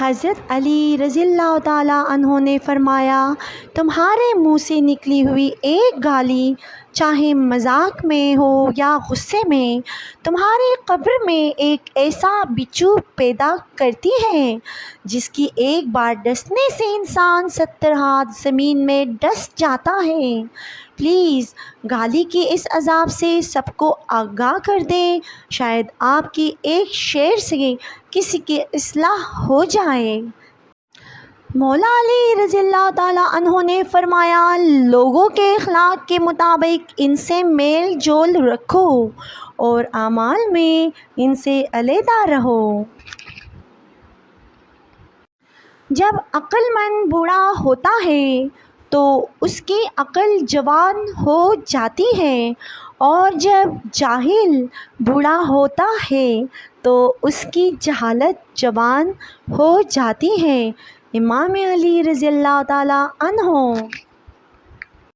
حضرت علی رضی اللہ تعالیٰ عنہ نے فرمایا، تمہارے منہ سے نکلی ہوئی ایک گالی، چاہے مذاق میں ہو یا غصے میں، تمہاری قبر میں ایک ایسا بچھو پیدا کرتی ہے جس کی ایک بار ڈسنے سے انسان 70 ہاتھ زمین میں ڈس جاتا ہے۔ پلیز گالی کے اس عذاب سے سب کو آگاہ کر دیں، شاید آپ کی ایک شعر سے کسی کی اصلاح ہو جائے۔ مولا علی رضی اللہ تعالیٰ عنہ نے فرمایا، لوگوں کے اخلاق کے مطابق ان سے میل جول رکھو اور اعمال میں ان سے علیحدہ رہو۔ جب عقل مند بوڑھا ہوتا ہے تو اس کی عقل جوان ہو جاتی ہے، اور جب جاہل بوڑھا ہوتا ہے تو اس کی جہالت جوان ہو جاتی ہے۔ امام علی رضی اللہ تعالیٰ عنہ۔